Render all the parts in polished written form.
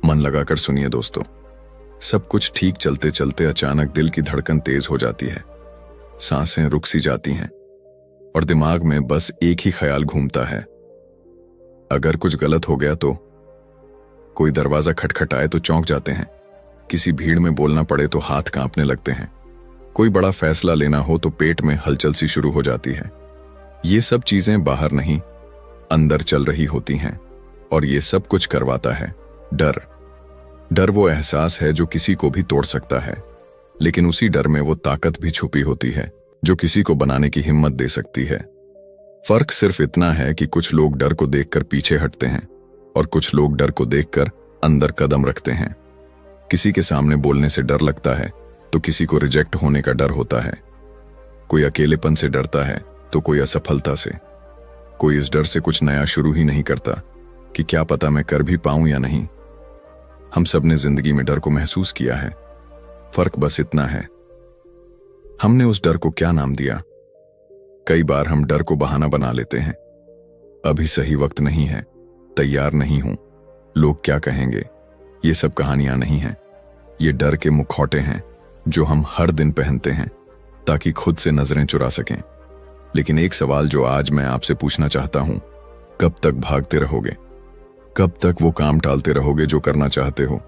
मन लगाकर सुनिए दोस्तों। सब कुछ ठीक चलते चलते अचानक दिल की धड़कन तेज हो जाती है, सांसें रुक सी जाती हैं और दिमाग में बस एक ही ख्याल घूमता है, अगर कुछ गलत हो गया तो। कोई दरवाजा खटखटाए तो चौंक जाते हैं, किसी भीड़ में बोलना पड़े तो हाथ कांपने लगते हैं, कोई बड़ा फैसला लेना हो तो पेट में हलचल सी शुरू हो जाती है। ये सब चीजें बाहर नहीं, अंदर चल रही होती हैं और ये सब कुछ करवाता है डर। डर वो एहसास है जो किसी को भी तोड़ सकता है, लेकिन उसी डर में वो ताकत भी छुपी होती है जो किसी को बनाने की हिम्मत दे सकती है। फर्क सिर्फ इतना है कि कुछ लोग डर को देखकर पीछे हटते हैं और कुछ लोग डर को देखकर अंदर कदम रखते हैं। किसी के सामने बोलने से डर लगता है तो किसी को रिजेक्ट होने का डर होता है। कोई अकेलेपन से डरता है तो कोई असफलता से। कोई इस डर से कुछ नया शुरू ही नहीं करता कि क्या पता मैं कर भी पाऊं या नहीं। हम सब ने जिंदगी में डर को महसूस किया है, फर्क बस इतना है हमने उस डर को क्या नाम दिया। कई बार हम डर को बहाना बना लेते हैं, अभी सही वक्त नहीं है, तैयार नहीं हूं, लोग क्या कहेंगे। ये सब कहानियां नहीं हैं, ये डर के मुखौटे हैं जो हम हर दिन पहनते हैं ताकि खुद से नजरें चुरा सकें। लेकिन एक सवाल जो आज मैं आपसे पूछना चाहता हूं, कब तक भागते रहोगे? कब तक वो काम टालते रहोगे जो करना चाहते हो,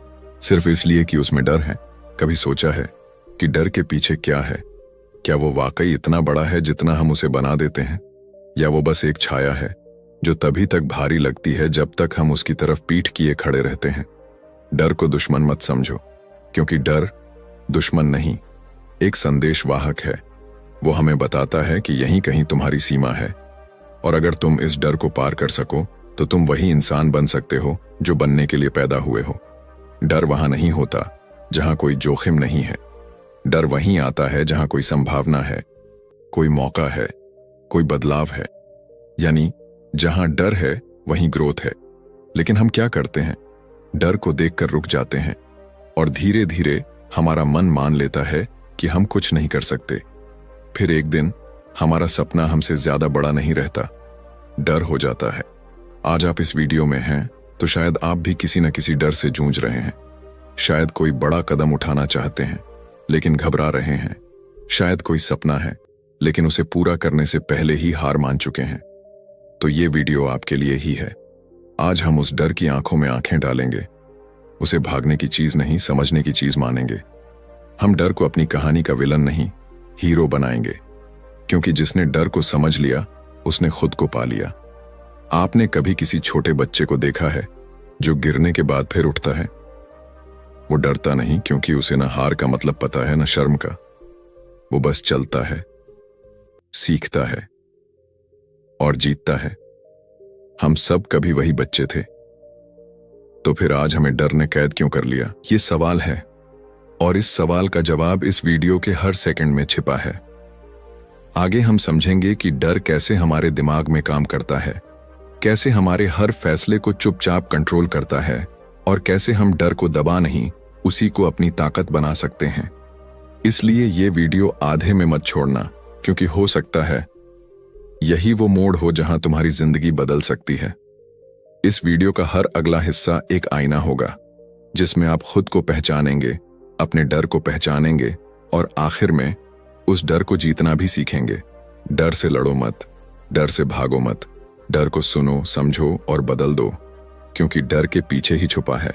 सिर्फ इसलिए कि उसमें डर है? कभी सोचा है कि डर के पीछे क्या है? क्या वो वाकई इतना बड़ा है जितना हम उसे बना देते हैं, या वो बस एक छाया है जो तभी तक भारी लगती है जब तक हम उसकी तरफ पीठ किए खड़े रहते हैं? डर को दुश्मन मत समझो, क्योंकि डर दुश्मन नहीं, एक संदेश वाहक है। वो हमें बताता है कि यहीं कहीं तुम्हारी सीमा है, और अगर तुम इस डर को पार कर सको तो तुम वही इंसान बन सकते हो जो बनने के लिए पैदा हुए हो। डर वहां नहीं होता जहां कोई जोखिम नहीं है, डर वहीं आता है जहां कोई संभावना है, कोई मौका है, कोई बदलाव है। यानी जहां डर है वहीं ग्रोथ है। लेकिन हम क्या करते हैं? डर को देखकर रुक जाते हैं और धीरे धीरे हमारा मन मान लेता है कि हम कुछ नहीं कर सकते। फिर एक दिन हमारा सपना हमसे ज्यादा बड़ा नहीं रहता, डर हो जाता है। आज आप इस वीडियो में हैं तो शायद आप भी किसी न किसी डर से जूझ रहे हैं। शायद कोई बड़ा कदम उठाना चाहते हैं लेकिन घबरा रहे हैं। शायद कोई सपना है लेकिन उसे पूरा करने से पहले ही हार मान चुके हैं। तो ये वीडियो आपके लिए ही है। आज हम उस डर की आंखों में आंखें डालेंगे, उसे भागने की चीज नहीं, समझने की चीज मानेंगे। हम डर को अपनी कहानी का विलन नहीं, हीरो बनाएंगे, क्योंकि जिसने डर को समझ लिया उसने खुद को पा लिया। आपने कभी किसी छोटे बच्चे को देखा है जो गिरने के बाद फिर उठता है? वो डरता नहीं, क्योंकि उसे न हार का मतलब पता है न शर्म का। वो बस चलता है, सीखता है और जीतता है। हम सब कभी वही बच्चे थे। तो फिर आज हमें डर ने कैद क्यों कर लिया? ये सवाल है, और इस सवाल का जवाब इस वीडियो के हर सेकंड में छिपा है। आगे हम समझेंगे कि डर कैसे हमारे दिमाग में काम करता है, कैसे हमारे हर फैसले को चुपचाप कंट्रोल करता है, और कैसे हम डर को दबा नहीं, उसी को अपनी ताकत बना सकते हैं। इसलिए ये वीडियो आधे में मत छोड़ना, क्योंकि हो सकता है यही वो मोड़ हो जहां तुम्हारी जिंदगी बदल सकती है। इस वीडियो का हर अगला हिस्सा एक आईना होगा जिसमें आप खुद को पहचानेंगे, अपने डर को पहचानेंगे और आखिर में उस डर को जीतना भी सीखेंगे। डर से लड़ो मत, डर से भागो मत, डर को सुनो, समझो और बदल दो, क्योंकि डर के पीछे ही छुपा है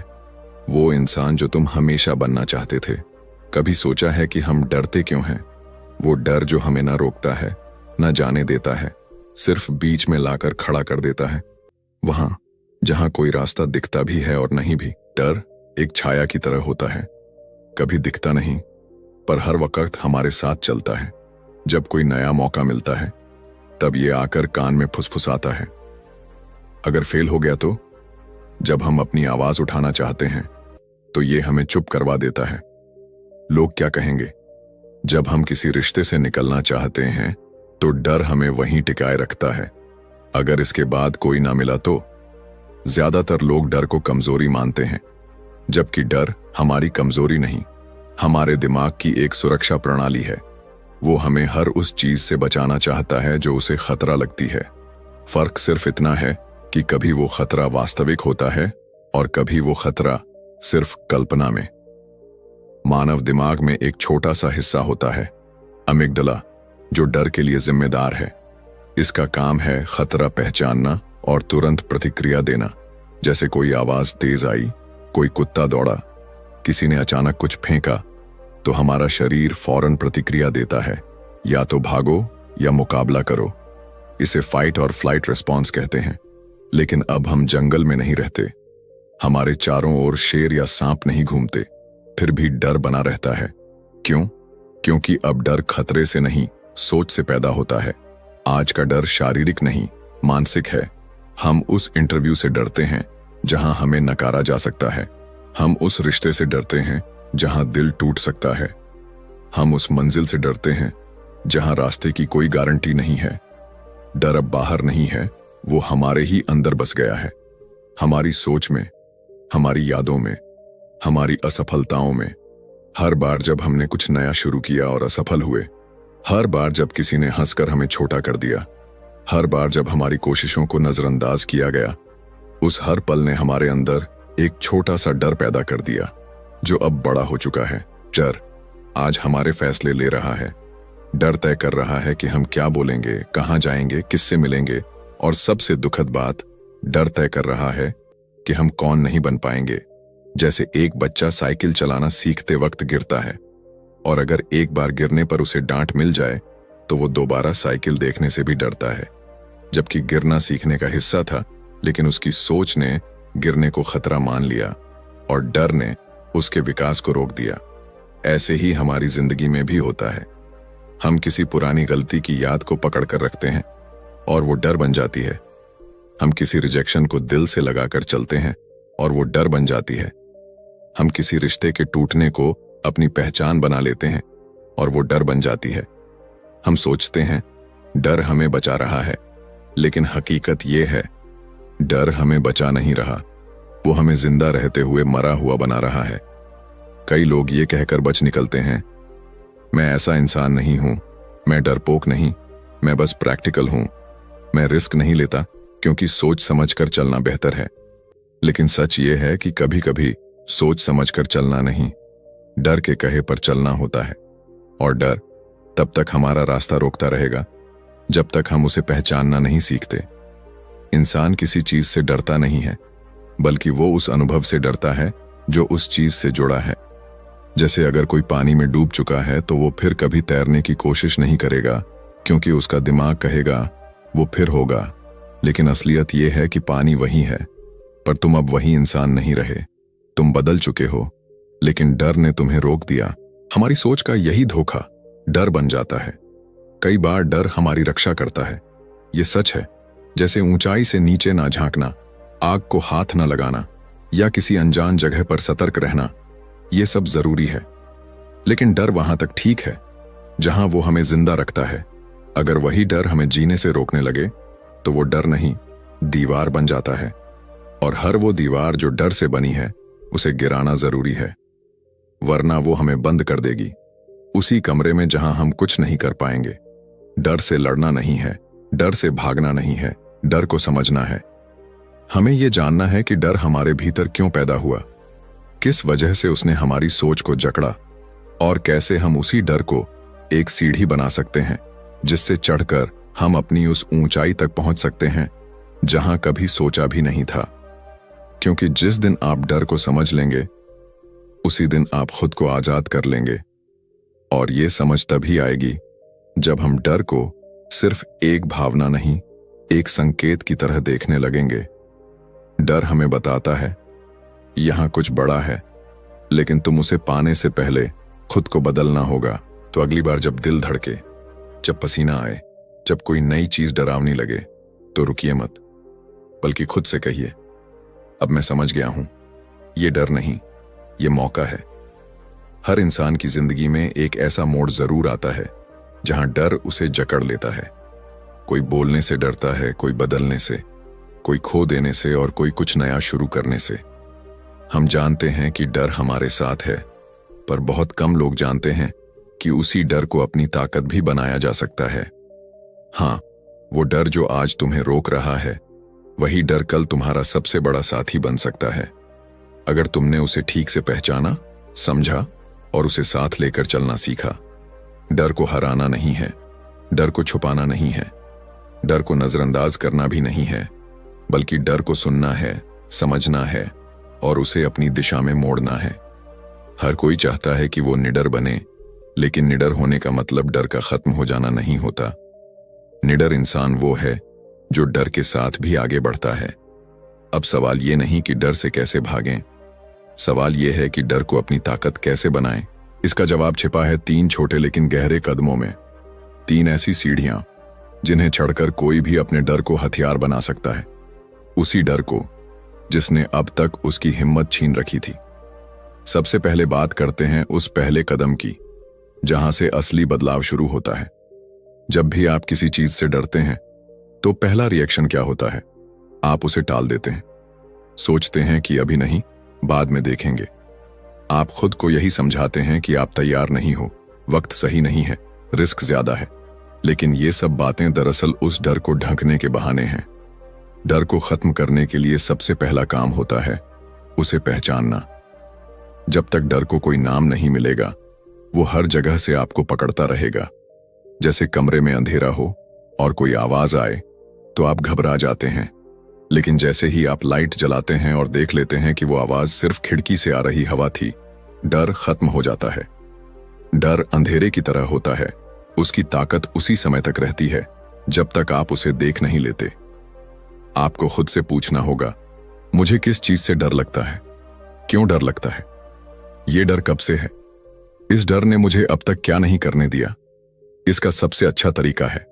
वो इंसान जो तुम हमेशा बनना चाहते थे। कभी सोचा है कि हम डरते क्यों हैं? वो डर जो हमें ना रोकता है, ना जाने देता है, सिर्फ बीच में लाकर खड़ा कर देता है, वहां जहां कोई रास्ता दिखता भी है और नहीं भी। डर एक छाया की तरह होता है, कभी दिखता नहीं पर हर वक्त हमारे साथ चलता है। जब कोई नया मौका मिलता है तब ये आकर कान में फुसफुसाता है। अगर फेल हो गया तो? जब हम अपनी आवाज उठाना चाहते हैं तो ये हमें चुप करवा देता है। लोग क्या कहेंगे? जब हम किसी रिश्ते से निकलना चाहते हैं तो डर हमें वहीं टिकाए रखता है। अगर इसके बाद कोई ना मिला तो? ज्यादातर लोग डर को कमजोरी मानते हैं, जबकि डर हमारी कमजोरी नहीं, हमारे दिमाग की एक सुरक्षा प्रणाली है। वो हमें हर उस चीज से बचाना चाहता है जो उसे खतरा लगती है। फर्क सिर्फ इतना है कि कभी वो खतरा वास्तविक होता है और कभी वो खतरा सिर्फ कल्पना में। मानव दिमाग में एक छोटा सा हिस्सा होता है, अमिगडला, जो डर के लिए जिम्मेदार है। इसका काम है खतरा पहचानना और तुरंत प्रतिक्रिया देना। जैसे कोई आवाज तेज आई, कोई कुत्ता दौड़ा, किसी ने अचानक कुछ फेंका, तो हमारा शरीर फौरन प्रतिक्रिया देता है, या तो भागो या मुकाबला करो। इसे फाइट और फ्लाइट रिस्पॉन्स कहते हैं। लेकिन अब हम जंगल में नहीं रहते, हमारे चारों ओर शेर या सांप नहीं घूमते, फिर भी डर बना रहता है। क्यों? क्योंकि अब डर खतरे से नहीं, सोच से पैदा होता है। आज का डर शारीरिक नहीं, मानसिक है। हम उस इंटरव्यू से डरते हैं जहां हमें नकारा जा सकता है। हम उस रिश्ते से डरते हैं जहां दिल टूट सकता है। हम उस मंजिल से डरते हैं जहां रास्ते की कोई गारंटी नहीं है। डर अब बाहर नहीं है, वो हमारे ही अंदर बस गया है। हमारी सोच में, हमारी यादों में, हमारी असफलताओं में। हर बार जब हमने कुछ नया शुरू किया और असफल हुए, हर बार जब किसी ने हंसकर हमें छोटा कर दिया, हर बार जब हमारी कोशिशों को नजरअंदाज किया गया, उस हर पल ने हमारे अंदर एक छोटा सा डर पैदा कर दिया, जो अब बड़ा हो चुका है। डर आज हमारे फैसले ले रहा है। डर तय कर रहा है कि हम क्या बोलेंगे, कहां जाएंगे, किससे मिलेंगे, और सबसे दुखद बात, डर तय कर रहा है कि हम कौन नहीं बन पाएंगे। जैसे एक बच्चा साइकिल चलाना सीखते वक्त गिरता है, और अगर एक बार गिरने पर उसे डांट मिल जाए तो वो दोबारा साइकिल देखने से भी डरता है। जबकि गिरना सीखने का हिस्सा था, लेकिन उसकी सोच ने गिरने को खतरा मान लिया और डर ने उसके विकास को रोक दिया। ऐसे ही हमारी जिंदगी में भी होता है। हम किसी पुरानी गलती की याद को पकड़ कर रखते हैं और वो डर बन जाती है। हम किसी रिजेक्शन को दिल से लगाकर चलते हैं और वो डर बन जाती है। हम किसी रिश्ते के टूटने को अपनी पहचान बना लेते हैं और वो डर बन जाती है। हम सोचते हैं डर हमें बचा रहा है, लेकिन हकीकत ये है डर हमें बचा नहीं रहा, वो हमें जिंदा रहते हुए मरा हुआ बना रहा है। कई लोग ये कहकर बच निकलते हैं, मैं ऐसा इंसान नहीं हूं, मैं डरपोक नहीं, मैं बस प्रैक्टिकल हूं, मैं रिस्क नहीं लेता क्योंकि सोच समझकर चलना बेहतर है। लेकिन सच ये है कि कभी कभी सोच समझकर चलना नहीं, डर के कहे पर चलना होता है। और डर तब तक हमारा रास्ता रोकता रहेगा जब तक हम उसे पहचानना नहीं सीखते। इंसान किसी चीज से डरता नहीं है, बल्कि वो उस अनुभव से डरता है जो उस चीज से जुड़ा है। जैसे अगर कोई पानी में डूब चुका है तो वो फिर कभी तैरने की कोशिश नहीं करेगा, क्योंकि उसका दिमाग कहेगा वो फिर होगा। लेकिन असलियत ये है कि पानी वही है, पर तुम अब वही इंसान नहीं रहे, तुम बदल चुके हो, लेकिन डर ने तुम्हें रोक दिया। हमारी सोच का यही धोखा, डर बन जाता है। कई बार डर हमारी रक्षा करता है, ये सच है। जैसे ऊंचाई से नीचे ना झांकना, आग को हाथ ना लगाना, या किसी अनजान जगह पर सतर्क रहना, ये सब जरूरी है। लेकिन डर वहां तक ठीक है जहां वो हमें जिंदा रखता है। अगर वही डर हमें जीने से रोकने लगे तो वो डर नहीं, दीवार बन जाता है। और हर वो दीवार जो डर से बनी है, उसे गिराना जरूरी है, वरना वो हमें बंद कर देगी उसी कमरे में जहां हम कुछ नहीं कर पाएंगे। डर से लड़ना नहीं है, डर से भागना नहीं है, डर को समझना है। हमें यह जानना है कि डर हमारे भीतर क्यों पैदा हुआ, किस वजह से उसने हमारी सोच को जकड़ा, और कैसे हम उसी डर को एक सीढ़ी बना सकते हैं जिससे चढ़कर हम अपनी उस ऊंचाई तक पहुंच सकते हैं जहां कभी सोचा भी नहीं था। क्योंकि जिस दिन आप डर को समझ लेंगे, उसी दिन आप खुद को आजाद कर लेंगे। और ये समझ तभी आएगी जब हम डर को सिर्फ एक भावना नहीं, एक संकेत की तरह देखने लगेंगे। डर हमें बताता है यहां कुछ बड़ा है, लेकिन तुम उसे पाने से पहले खुद को बदलना होगा। तो अगली बार जब दिल धड़के, जब पसीना आए, जब कोई नई चीज डरावनी लगे, तो रुकिए मत, बल्कि खुद से कहिए, अब मैं समझ गया हूं, ये डर नहीं, ये मौका है। हर इंसान की जिंदगी में एक ऐसा मोड़ जरूर आता है जहां डर उसे जकड़ लेता है। कोई बोलने से डरता है, कोई बदलने से, कोई खो देने से, और कोई कुछ नया शुरू करने से। हम जानते हैं कि डर हमारे साथ है, पर बहुत कम लोग जानते हैं कि उसी डर को अपनी ताकत भी बनाया जा सकता है। हाँ, वो डर जो आज तुम्हें रोक रहा है, वही डर कल तुम्हारा सबसे बड़ा साथी बन सकता है। अगर तुमने उसे ठीक से पहचाना, समझा और उसे साथ लेकर चलना सीखा। डर को हराना नहीं है, डर को छुपाना नहीं है, डर को नजरअंदाज करना भी नहीं है, बल्कि डर को सुनना है, समझना है और उसे अपनी दिशा में मोड़ना है। हर कोई चाहता है कि वो निडर बने, लेकिन निडर होने का मतलब डर का खत्म हो जाना नहीं होता। निडर इंसान वो है जो डर के साथ भी आगे बढ़ता है। अब सवाल ये नहीं कि डर से कैसे भागें, सवाल ये है कि डर को अपनी ताकत कैसे बनाएं। इसका जवाब छिपा है 3 छोटे लेकिन गहरे कदमों में। 3 ऐसी सीढ़ियां जिन्हें चढ़कर कोई भी अपने डर को हथियार बना सकता है, उसी डर को जिसने अब तक उसकी हिम्मत छीन रखी थी। सबसे पहले बात करते हैं उस पहले कदम की, जहां से असली बदलाव शुरू होता है। जब भी आप किसी चीज से डरते हैं तो पहला रिएक्शन क्या होता है? आप उसे टाल देते हैं, सोचते हैं कि अभी नहीं, बाद में देखेंगे। आप खुद को यही समझाते हैं कि आप तैयार नहीं हो, वक्त सही नहीं है, रिस्क ज्यादा है। लेकिन ये सब बातें दरअसल उस डर को ढंकने के बहाने हैं। डर को खत्म करने के लिए सबसे पहला काम होता है उसे पहचानना। जब तक डर को कोई नाम नहीं मिलेगा, वो हर जगह से आपको पकड़ता रहेगा। जैसे कमरे में अंधेरा हो और कोई आवाज आए तो आप घबरा जाते हैं, लेकिन जैसे ही आप लाइट जलाते हैं और देख लेते हैं कि वो आवाज सिर्फ खिड़की से आ रही हवा थी, डर खत्म हो जाता है। डर अंधेरे की तरह होता है, उसकी ताकत उसी समय तक रहती है जब तक आप उसे देख नहीं लेते। आपको खुद से पूछना होगा, मुझे किस चीज से डर लगता है? क्यों डर लगता है? ये डर कब से है? इस डर ने मुझे अब तक क्या नहीं करने दिया? इसका सबसे अच्छा तरीका है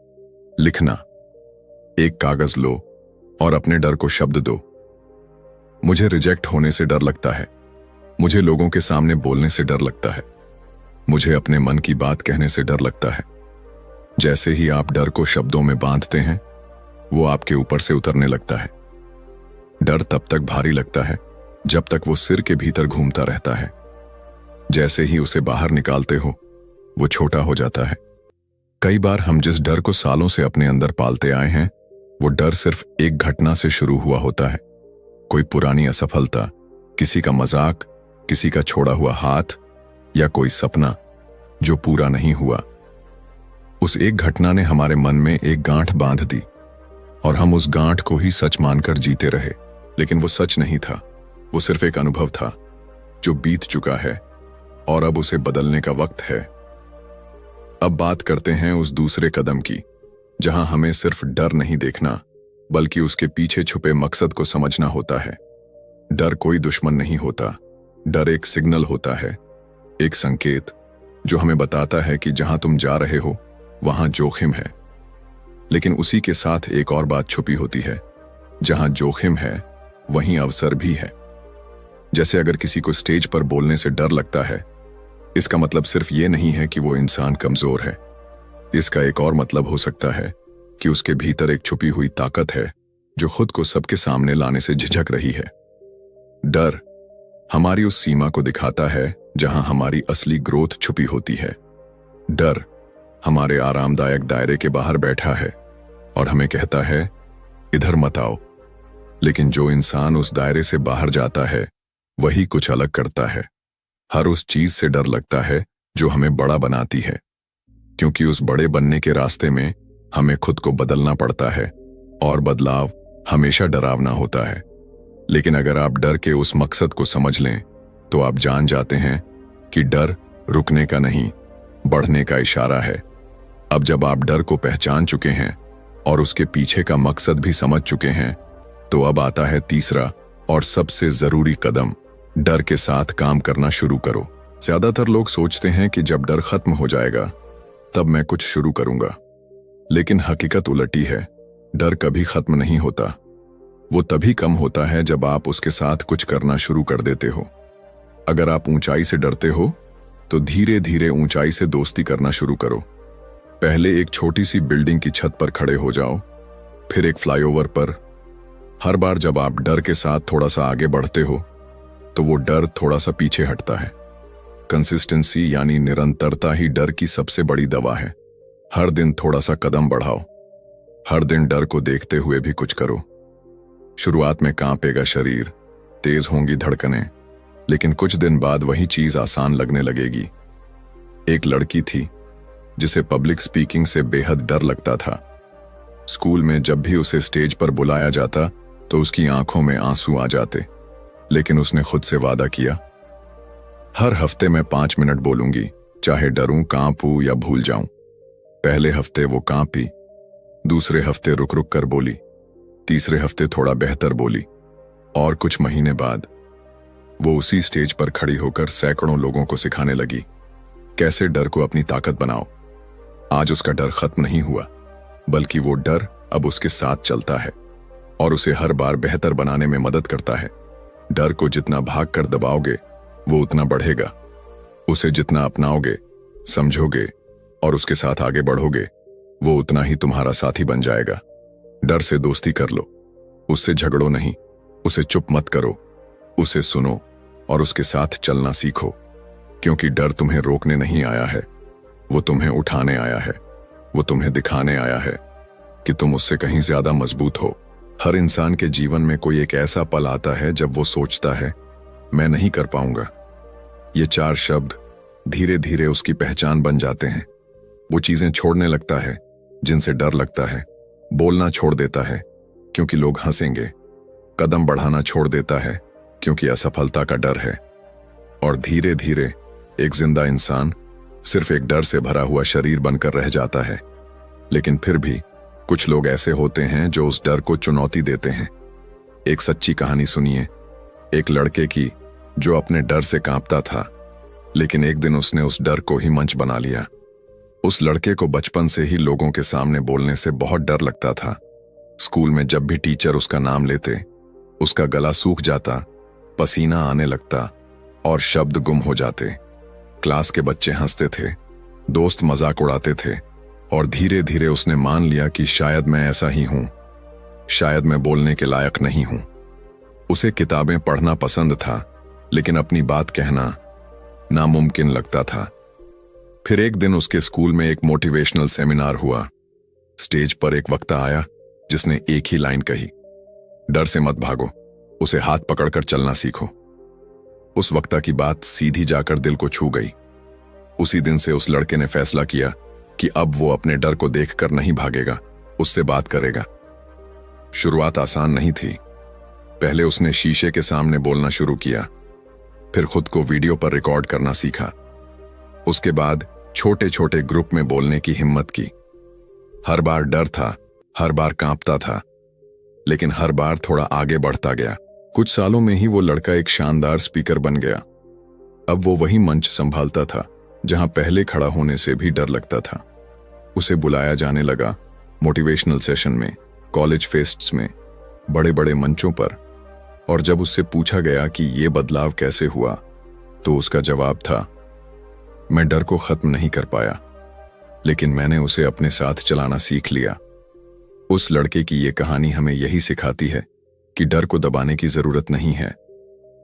लिखना। एक कागज लो और अपने डर को शब्द दो। मुझे रिजेक्ट होने से डर लगता है, मुझे लोगों के सामने बोलने से डर लगता है, मुझे अपने मन की बात कहने से डर लगता है। जैसे ही आप डर को शब्दों में बांधते हैं, वो आपके ऊपर से उतरने लगता है। डर तब तक भारी लगता है जब तक वो सिर के भीतर घूमता रहता है। जैसे ही उसे बाहर निकालते हो, वो छोटा हो जाता है। कई बार हम जिस डर को सालों से अपने अंदर पालते आए हैं, वो डर सिर्फ एक घटना से शुरू हुआ होता है। कोई पुरानी असफलता, किसी का मजाक, किसी का छोड़ा हुआ हाथ या कोई सपना जो पूरा नहीं हुआ। उस एक घटना ने हमारे मन में एक गांठ बांध दी और हम उस गांठ को ही सच मानकर जीते रहे। लेकिन वो सच नहीं था, वो सिर्फ एक अनुभव था जो बीत चुका है और अब उसे बदलने का वक्त है। अब बात करते हैं उस दूसरे कदम की, जहां हमें सिर्फ डर नहीं देखना, बल्कि उसके पीछे छुपे मकसद को समझना होता है। डर कोई दुश्मन नहीं होता, डर एक सिग्नल होता है, एक संकेत जो हमें बताता है कि जहां तुम जा रहे हो वहां जोखिम है। लेकिन उसी के साथ एक और बात छुपी होती है, जहां जोखिम है वहीं अवसर भी है। जैसे अगर किसी को स्टेज पर बोलने से डर लगता है, इसका मतलब सिर्फ ये नहीं है कि वो इंसान कमजोर है। इसका एक और मतलब हो सकता है कि उसके भीतर एक छुपी हुई ताकत है जो खुद को सबके सामने लाने से झिझक रही है। डर हमारी उस सीमा को दिखाता है जहां हमारी असली ग्रोथ छुपी होती है। डर हमारे आरामदायक दायरे के बाहर बैठा है और हमें कहता है, इधर मत आओ। लेकिन जो इंसान उस दायरे से बाहर जाता है, वही कुछ अलग करता है। हर उस चीज से डर लगता है जो हमें बड़ा बनाती है, क्योंकि उस बड़े बनने के रास्ते में हमें खुद को बदलना पड़ता है और बदलाव हमेशा डरावना होता है। लेकिन अगर आप डर के उस मकसद को समझ लें, तो आप जान जाते हैं कि डर रुकने का नहीं, बढ़ने का इशारा है। अब जब आप डर को पहचान चुके हैं और उसके पीछे का मकसद भी समझ चुके हैं, तो अब आता है तीसरा और सबसे जरूरी कदम, डर के साथ काम करना शुरू करो। ज्यादातर लोग सोचते हैं कि जब डर खत्म हो जाएगा तब मैं कुछ शुरू करूंगा, लेकिन हकीकत उलटी है। डर कभी खत्म नहीं होता, वो तभी कम होता है जब आप उसके साथ कुछ करना शुरू कर देते हो। अगर आप ऊंचाई से डरते हो तो धीरे धीरे ऊंचाई से दोस्ती करना शुरू करो। पहले एक छोटी सी बिल्डिंग की छत पर खड़े हो जाओ, फिर एक फ्लाईओवर पर। हर बार जब आप डर के साथ थोड़ा सा आगे बढ़ते हो, तो वो डर थोड़ा सा पीछे हटता है। कंसिस्टेंसी यानी निरंतरता ही डर की सबसे बड़ी दवा है। हर दिन थोड़ा सा कदम बढ़ाओ, हर दिन डर को देखते हुए भी कुछ करो। शुरुआत में कांपेगा शरीर, तेज होंगी धड़कनें, लेकिन कुछ दिन बाद वही चीज आसान लगने लगेगी। एक लड़की थी जिसे पब्लिक स्पीकिंग से बेहद डर लगता था। स्कूल में जब भी उसे स्टेज पर बुलाया जाता तो उसकी आंखों में आंसू आ जाते, लेकिन उसने खुद से वादा किया, हर हफ्ते मैं 5 मिनट बोलूंगी, चाहे डरूं, कांपूं या भूल जाऊं। पहले हफ्ते वो कांपी, दूसरे हफ्ते रुक रुक कर बोली, तीसरे हफ्ते थोड़ा बेहतर बोली, और कुछ महीने बाद वो उसी स्टेज पर खड़ी होकर सैकड़ों लोगों को सिखाने लगी कैसे डर को अपनी ताकत बनाओ। आज उसका डर खत्म नहीं हुआ, बल्कि वो डर अब उसके साथ चलता है और उसे हर बार बेहतर बनाने में मदद करता है। डर को जितना भाग कर दबाओगे वो उतना बढ़ेगा, उसे जितना अपनाओगे, समझोगे और उसके साथ आगे बढ़ोगे वो उतना ही तुम्हारा साथी बन जाएगा। डर से दोस्ती कर लो, उससे झगड़ो नहीं, उसे चुप मत करो, उसे सुनो और उसके साथ चलना सीखो, क्योंकि डर तुम्हें रोकने नहीं आया है, वो तुम्हें उठाने आया है, वो तुम्हें दिखाने आया है कि तुम उससे कहीं ज्यादा मजबूत हो। हर इंसान के जीवन में कोई एक ऐसा पल आता है जब वो सोचता है, मैं नहीं कर पाऊंगा। ये 4 शब्द धीरे धीरे उसकी पहचान बन जाते हैं। वो चीजें छोड़ने लगता है जिनसे डर लगता है, बोलना छोड़ देता है क्योंकि लोग हंसेंगे, कदम बढ़ाना छोड़ देता है क्योंकि असफलता का डर है, और धीरे धीरे एक जिंदा इंसान सिर्फ एक डर से भरा हुआ शरीर बनकर रह जाता है। लेकिन फिर भी कुछ लोग ऐसे होते हैं जो उस डर को चुनौती देते हैं। एक सच्ची कहानी सुनिए, एक लड़के की जो अपने डर से कांपता था, लेकिन एक दिन उसने उस डर को ही मंच बना लिया। उस लड़के को बचपन से ही लोगों के सामने बोलने से बहुत डर लगता था। स्कूल में जब भी टीचर उसका नाम लेते, उसका गला सूख जाता, पसीना आने लगता और शब्द गुम हो जाते। क्लास के बच्चे हंसते थे, दोस्त मजाक उड़ाते थे, और धीरे धीरे उसने मान लिया कि शायद मैं ऐसा ही हूं, शायद मैं बोलने के लायक नहीं हूं। उसे किताबें पढ़ना पसंद था, लेकिन अपनी बात कहना नामुमकिन लगता था। फिर एक दिन उसके स्कूल में एक मोटिवेशनल सेमिनार हुआ। स्टेज पर एक वक्ता आया जिसने एक ही लाइन कही, डर से मत भागो, उसे हाथ पकड़कर चलना सीखो। उस वक्ता की बात सीधी जाकर दिल को छू गई। उसी दिन से उस लड़के ने फैसला किया कि अब वो अपने डर को देखकर नहीं भागेगा, उससे बात करेगा। शुरुआत आसान नहीं थी। पहले उसने शीशे के सामने बोलना शुरू किया, फिर खुद को वीडियो पर रिकॉर्ड करना सीखा। उसके बाद छोटे छोटे ग्रुप में बोलने की हिम्मत की। हर बार डर था, हर बार कांपता था, लेकिन हर बार थोड़ा आगे बढ़ता गया। कुछ सालों में ही वो लड़का एक शानदार स्पीकर बन गया। अब वो वही मंच संभालता था जहां पहले खड़ा होने से भी डर लगता था। उसे बुलाया जाने लगा मोटिवेशनल सेशन में, कॉलेज फेस्ट्स में, बड़े बड़े मंचों पर। और जब उससे पूछा गया कि ये बदलाव कैसे हुआ, तो उसका जवाब था, मैं डर को खत्म नहीं कर पाया, लेकिन मैंने उसे अपने साथ चलाना सीख लिया। उस लड़के की ये कहानी हमें यही सिखाती है कि डर को दबाने की जरूरत नहीं है,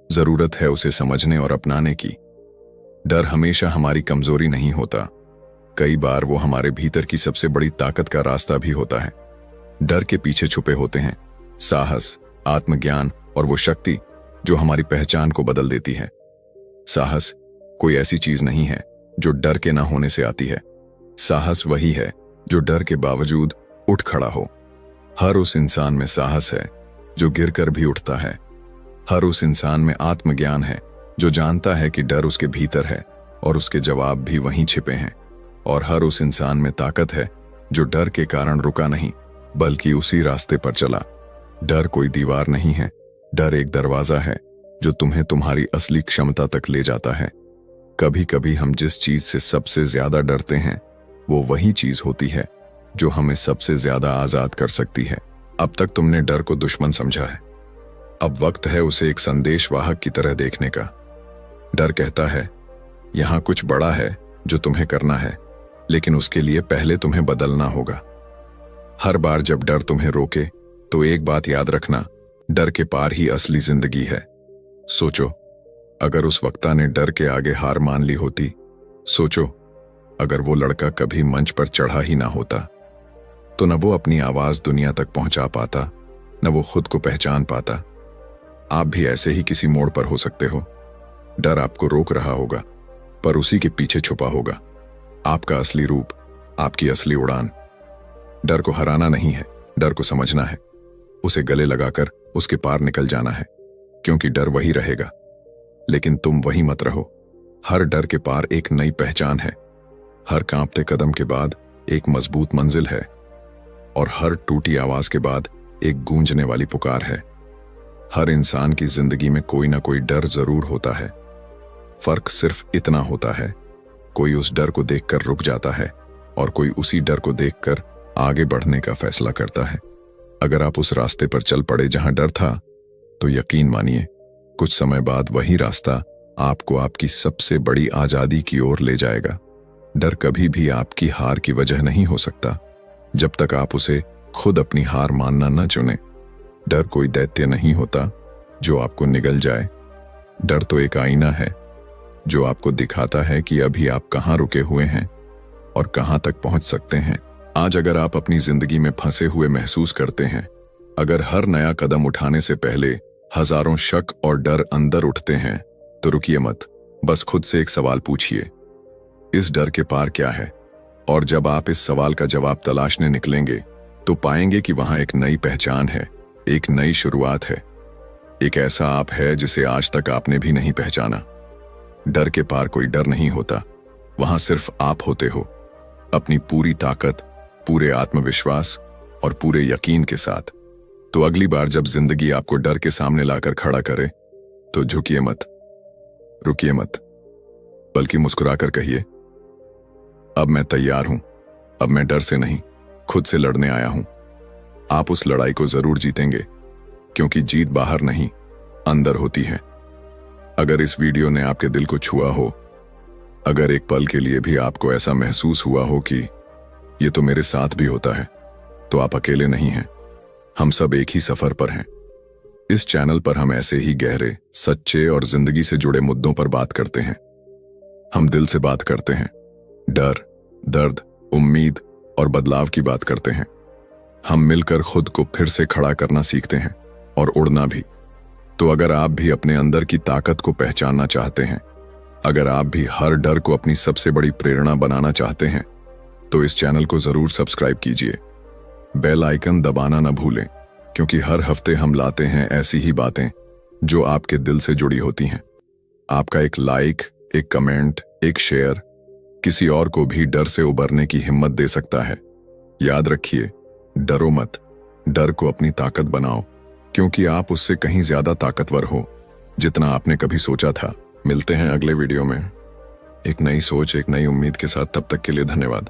जरूरत है उसे समझने और अपनाने की। डर हमेशा हमारी कमजोरी नहीं होता, कई बार वो हमारे भीतर की सबसे बड़ी ताकत का रास्ता भी होता है। डर के पीछे छुपे होते हैं साहस, आत्मज्ञान और वो शक्ति जो हमारी पहचान को बदल देती है। साहस कोई ऐसी चीज नहीं है जो डर के ना होने से आती है। साहस वही है जो डर के बावजूद उठ खड़ा हो। हर उस इंसान में साहस है जो गिरकर भी उठता है। हर उस इंसान में आत्मज्ञान है जो जानता है कि डर उसके भीतर है और उसके जवाब भी वहीं छिपे हैं। और हर उस इंसान में ताकत है जो डर के कारण रुका नहीं, बल्कि उसी रास्ते पर चला। डर कोई दीवार नहीं है, डर एक दरवाजा है जो तुम्हें तुम्हारी असली क्षमता तक ले जाता है। कभी कभी हम जिस चीज से सबसे ज्यादा डरते हैं वो वही चीज होती है जो हमें सबसे ज्यादा आजाद कर सकती है। अब तक तुमने डर को दुश्मन समझा है, अब वक्त है उसे एक संदेशवाहक की तरह देखने का। डर कहता है, यहां कुछ बड़ा है जो तुम्हें करना है, लेकिन उसके लिए पहले तुम्हें बदलना होगा। हर बार जब डर तुम्हें रोके तो एक बात याद रखना, डर के पार ही असली जिंदगी है। सोचो, अगर उस वक्ता ने डर के आगे हार मान ली होती, सोचो अगर वो लड़का कभी मंच पर चढ़ा ही ना होता, तो न वो अपनी आवाज दुनिया तक पहुंचा पाता, न वो खुद को पहचान पाता। आप भी ऐसे ही किसी मोड़ पर हो सकते हो, डर आपको रोक रहा होगा, पर उसी के पीछे छुपा होगा आपका असली रूप, आपकी असली उड़ान। डर को हराना नहीं है, डर को समझना है, उसे गले लगाकर उसके पार निकल जाना है, क्योंकि डर वही रहेगा, लेकिन तुम वही मत रहो। हर डर के पार एक नई पहचान है, हर कांपते कदम के बाद एक मजबूत मंजिल है, और हर टूटी आवाज के बाद एक गूंजने वाली पुकार है। हर इंसान की जिंदगी में कोई ना कोई डर जरूर होता है। फर्क सिर्फ इतना होता है, कोई उस डर को देखकर रुक जाता है और कोई उसी डर को देखकर आगे बढ़ने का फैसला करता है। अगर आप उस रास्ते पर चल पड़े जहां डर था, तो यकीन मानिए कुछ समय बाद वही रास्ता आपको आपकी सबसे बड़ी आजादी की ओर ले जाएगा। डर कभी भी आपकी हार की वजह नहीं हो सकता, जब तक आप उसे खुद अपनी हार मानना न चुने। डर कोई दैत्य नहीं होता जो आपको निगल जाए। डर तो एक आईना है जो आपको दिखाता है कि अभी आप कहां रुके हुए हैं और कहां तक पहुंच सकते हैं। आज अगर आप अपनी जिंदगी में फंसे हुए महसूस करते हैं, अगर हर नया कदम उठाने से पहले हजारों शक और डर अंदर उठते हैं, तो रुकिए मत, बस खुद से एक सवाल पूछिए, इस डर के पार क्या है? और जब आप इस सवाल का जवाब तलाशने निकलेंगे, तो पाएंगे कि वहां एक नई पहचान है, एक नई शुरुआत है, एक ऐसा आप है जिसे आज तक आपने भी नहीं पहचाना। डर के पार कोई डर नहीं होता, वहां सिर्फ आप होते हो, अपनी पूरी ताकत, पूरे आत्मविश्वास और पूरे यकीन के साथ। तो अगली बार जब जिंदगी आपको डर के सामने लाकर खड़ा करे, तो झुकिए मत, रुकिए मत, बल्कि मुस्कुराकर कहिए, अब मैं तैयार हूं, अब मैं डर से नहीं, खुद से लड़ने आया हूं। आप उस लड़ाई को जरूर जीतेंगे, क्योंकि जीत बाहर नहीं, अंदर होती है। अगर इस वीडियो ने आपके दिल को छुआ हो, अगर एक पल के लिए भी आपको ऐसा महसूस हुआ हो कि ये तो मेरे साथ भी होता है, तो आप अकेले नहीं हैं। हम सब एक ही सफर पर हैं। इस चैनल पर हम ऐसे ही गहरे, सच्चे और जिंदगी से जुड़े मुद्दों पर बात करते हैं। हम दिल से बात करते हैं, डर, दर्द, उम्मीद और बदलाव की बात करते हैं। हम मिलकर खुद को फिर से खड़ा करना सीखते हैं और उड़ना भी। तो अगर आप भी अपने अंदर की ताकत को पहचानना चाहते हैं, अगर आप भी हर डर को अपनी सबसे बड़ी प्रेरणा बनाना चाहते हैं, तो इस चैनल को जरूर सब्सक्राइब कीजिए। बेल आइकन दबाना न भूलें, क्योंकि हर हफ्ते हम लाते हैं ऐसी ही बातें जो आपके दिल से जुड़ी होती हैं। आपका एक लाइक, एक कमेंट, एक शेयर किसी और को भी डर से उबरने की हिम्मत दे सकता है। याद रखिए, डरो मत, डर को अपनी ताकत बनाओ, क्योंकि आप उससे कहीं ज्यादा ताकतवर हो जितना आपने कभी सोचा था। मिलते हैं अगले वीडियो में एक नई सोच, एक नई उम्मीद के साथ। तब तक के लिए धन्यवाद।